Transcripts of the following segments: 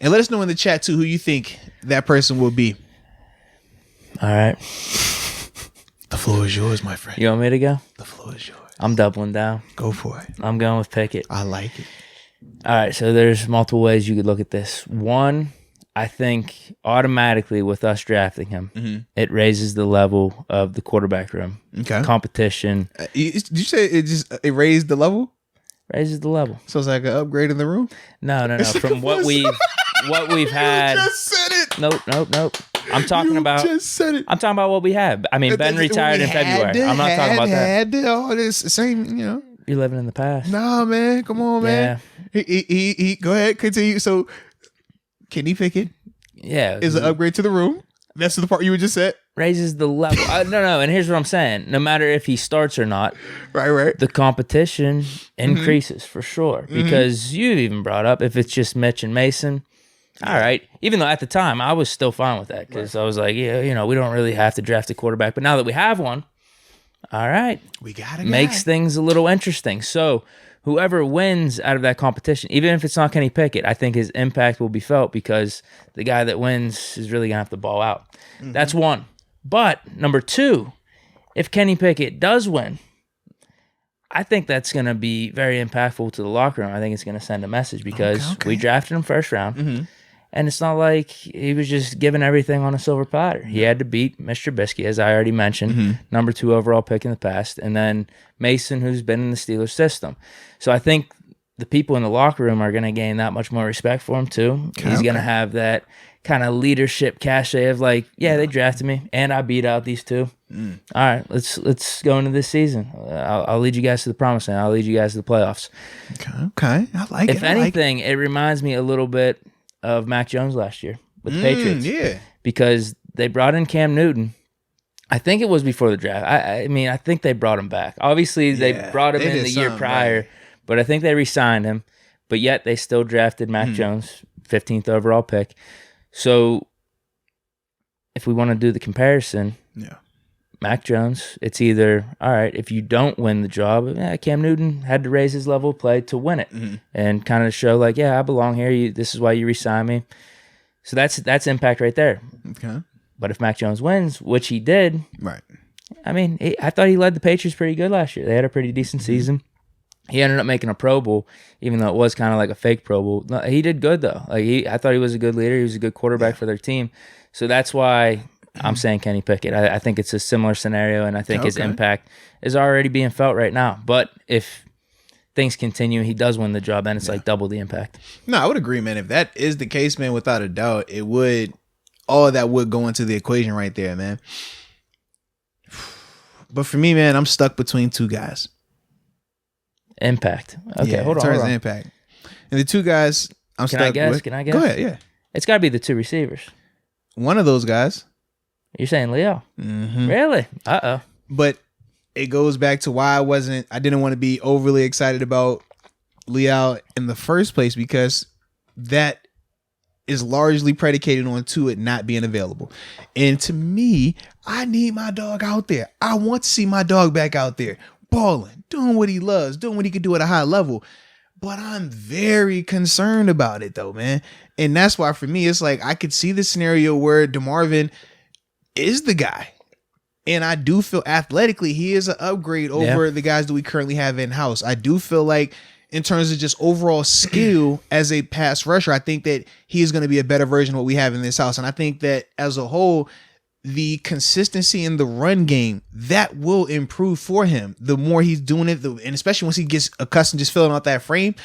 And let us know in the chat, too, who you think that person will be. All right. The floor is yours, my friend. You want me to go? The floor is yours. I'm doubling down. Go for it. I'm going with Pickett. I like it. All right, so there's multiple ways you could look at this. One, I think automatically with us drafting him, it raises the level of the quarterback room. Okay. Competition. Did you say it raised the level? Raises the level. So it's like an upgrade in the room? No. From what we've had. You just said it. Nope. I'm talking about. Just said it. I'm talking about what we have. I mean, Ben retired in February. I'm not talking about that. All this same, You're living in the past. Nah, man. Come on, man. Yeah. He go ahead, continue. So, Kenny Pickett is an upgrade to the room. That's the part you just said. Raises the level. No. And here's what I'm saying. No matter if he starts or not, right, the competition increases for sure. Because you even brought up if it's just Mitch and Mason. All right. Even though at the time I was still fine with that because I was like, yeah, we don't really have to draft a quarterback. But now that we have one, all right, we got it. Makes things a little interesting. So whoever wins out of that competition, even if it's not Kenny Pickett, I think his impact will be felt because the guy that wins is really going to have to ball out. That's one. But number two, if Kenny Pickett does win, I think that's going to be very impactful to the locker room. I think it's going to send a message because we drafted him first round. And it's not like he was just given everything on a silver platter. He had to beat Mr. Trubisky, as I already mentioned, number 2 overall pick in the past, and then Mason, who's been in the Steelers system. So I think the people in the locker room are going to gain that much more respect for him, too. He's going to have that kind of leadership cachet of like, they drafted me, and I beat out these two. All right, let's go into this season. I'll lead you guys to the promised land. I'll lead you guys to the playoffs. Okay. I like it. If anything, it reminds me a little bit of Mac Jones last year with the Patriots. Yeah. Because they brought in Cam Newton. I think it was before the draft. I mean, I think they brought him back. Obviously, they brought him in the year prior, but I think they re-signed him. But yet, they still drafted Mac Jones, 15th overall pick. So, if we want to do the comparison, Mac Jones, it's either, all right, if you don't win the job, Cam Newton had to raise his level of play to win it and kind of show like, I belong here. This is why you re-sign me. So that's impact right there. Okay. But if Mac Jones wins, which he did, right? I mean, I thought he led the Patriots pretty good last year. They had a pretty decent season. He ended up making a Pro Bowl, even though it was kind of like a fake Pro Bowl. No, he did good though. Like I thought he was a good leader. He was a good quarterback for their team. So that's why I'm saying Kenny Pickett. I think it's a similar scenario, and I think his impact is already being felt right now. But if things continue, he does win the job, and it's like double the impact. No, I would agree, man. If that is the case, man, without a doubt, it would. All of that would go into the equation right there, man. But for me, man, I'm stuck between two guys. Impact. Okay, hold on. Impact. And the two guys I'm stuck with. Can I guess? Go ahead, yeah. It's got to be the two receivers. One of those guys. You're saying Leo? Really? Uh-oh. But it goes back to why I didn't want to be overly excited about Leo in the first place, because that is largely predicated on it not being available. And to me, I need my dog out there. I want to see my dog back out there, balling, doing what he loves, doing what he can do at a high level. But I'm very concerned about it, though, man. And that's why, for me, it's like I could see the scenario where DeMarvin is the guy. And I do feel athletically he is an upgrade over the guys that we currently have in-house. I do feel like in terms of just overall skill as a pass rusher, I think that he is going to be a better version of what we have in this house. And I think that as a whole, the consistency in the run game, that will improve for him. The more he's doing it, and especially once he gets accustomed just filling out that frame,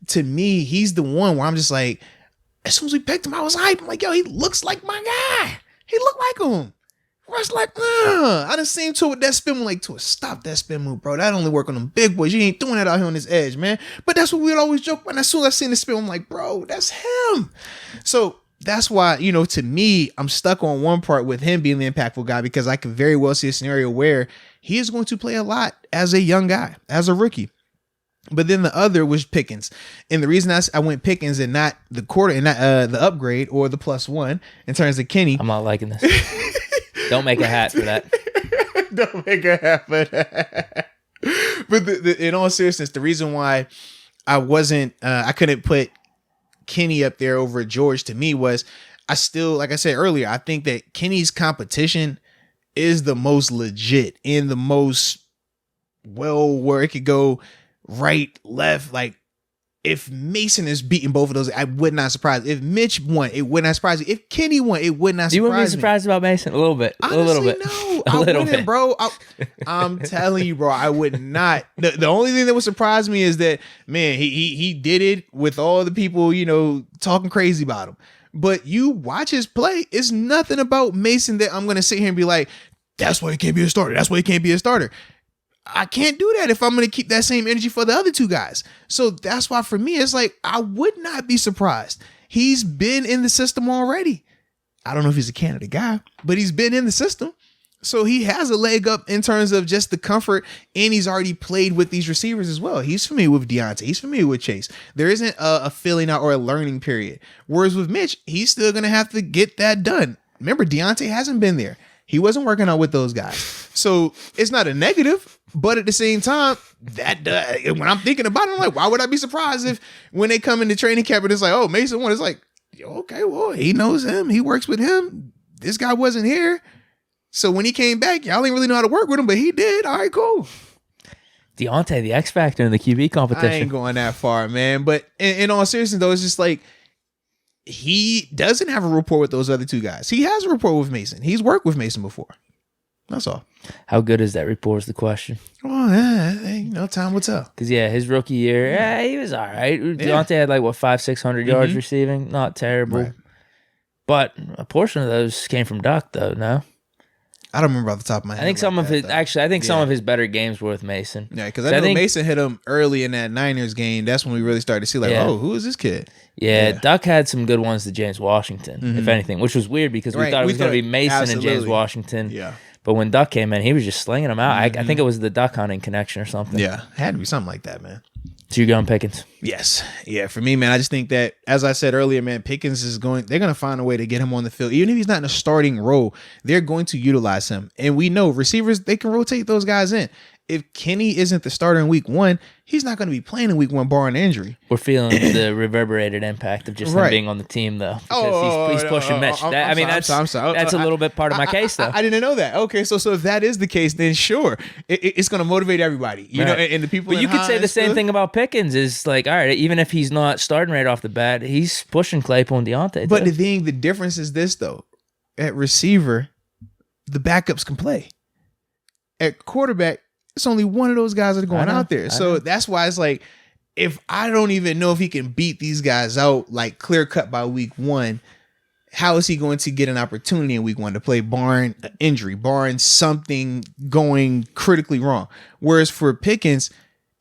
to me, he's the one where I'm just like, as soon as we picked him, I was hyped. I'm like, yo, he looks like my guy. He looked like him. Rush like, I done seen to with that spin move, like, to stop that spin move, bro. That only work on them big boys. You ain't doing that out here on this edge, man. But that's what we'd always joke about. And as soon as I seen the spin, I'm like, bro, that's him. So that's why, to me, I'm stuck on one part with him being the impactful guy, because I could very well see a scenario where he is going to play a lot as a young guy, as a rookie. But then the other was Pickens. And the reason I went Pickens and not the quarter and not the upgrade or the +1 in terms of Kenny. I'm not liking this. Don't make a hat for that. Don't make a hat for that. But in all seriousness, the reason why I couldn't put Kenny up there over George to me was, I still, like I said earlier, I think that Kenny's competition is the most legit and the most where it could go right, left. Like, if Mason is beating both of those, I would not surprise. If Mitch won, it would not surprise me. If Kenny won, it would not surprise me. You wouldn't be surprised about Mason? A little bit. Honestly, a little bit. No. I wouldn't, bro. I'm telling you, bro, I would not. The only thing that would surprise me is that, man, he did it with all the people, talking crazy about him. But you watch his play, it's nothing about Mason that I'm going to sit here and be like, that's why he can't be a starter. That's why he can't be a starter. I can't do that if I'm going to keep that same energy for the other two guys. So that's why for me, it's like, I would not be surprised. He's been in the system already. I don't know if he's a Canada guy, but he's been in the system. So he has a leg up in terms of just the comfort, and he's already played with these receivers as well. He's familiar with Deontay. He's familiar with Chase. There isn't a filling out or a learning period. Whereas with Mitch, he's still going to have to get that done. Remember, Deontay hasn't been there. He wasn't working out with those guys. So it's not a negative, but at the same time, when I'm thinking about it, I'm like, why would I be surprised if when they come into training camp and it's like, oh, Mason won, it's like, okay, well, he knows him. He works with him. This guy wasn't here. So when he came back, y'all didn't really know how to work with him, but he did. All right, cool. Deontay, the X factor in the QB competition. I ain't going that far, man. But in all seriousness, though, it's just like, he doesn't have a rapport with those other two guys. He has a rapport with Mason. He's worked with Mason before. That's all. How good is that rapport is the question. Oh, yeah. Time will tell. Because, his rookie year, he was all right. Deontay had 500-600 yards receiving. Not terrible. Right. But a portion of those came from Duck, though, no? I don't remember off the top of my head. I think some of his better games were with Mason. Yeah, because I know Mason hit him early in that Niners game. That's when we really started to see, oh, who is this kid? Yeah, Duck had some good ones to James Washington, if anything, which was weird because we thought it was going to be Mason and James Washington. Yeah. But when Duck came in, he was just slinging them out. I think it was the duck hunting connection or something. Yeah, had to be something like that, man. So you're going Pickens? Yes. Yeah, for me, man, I just think that, as I said earlier, man, Pickens they're going to find a way to get him on the field. Even if he's not in a starting role, they're going to utilize him. And we know receivers, they can rotate those guys in. If Kenny isn't the starter in week 1, he's not going to be playing in week 1 barring injury. We're feeling the reverberated impact of just him being on the team, though. Because he's pushing Mitch. That's a little bit part of my case, though. I didn't know that. Okay, so if that is the case, then sure, it's going to motivate everybody. You know, and the people. But you could say the same thing about Pickens. Is like, all right, even if he's not starting right off the bat, he's pushing Claypool and Deontay. But the difference is this, though. At receiver, the backups can play. At quarterback, it's only one of those guys that are going out there. So that's why it's like, if I don't even know if he can beat these guys out, like clear cut by week 1, how is he going to get an opportunity in week 1 to play barring an injury, barring something going critically wrong? Whereas for Pickens,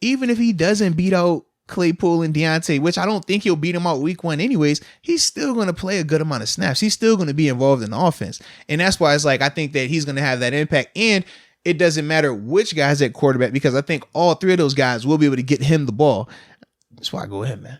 even if he doesn't beat out Claypool and Deontay, which I don't think he'll beat him out week 1 anyways, he's still going to play a good amount of snaps. He's still going to be involved in the offense. And that's why it's like, I think that he's going to have that impact. And it doesn't matter which guy's at quarterback, because I think all 3 of those guys will be able to get him the ball. That's why I go ahead, man.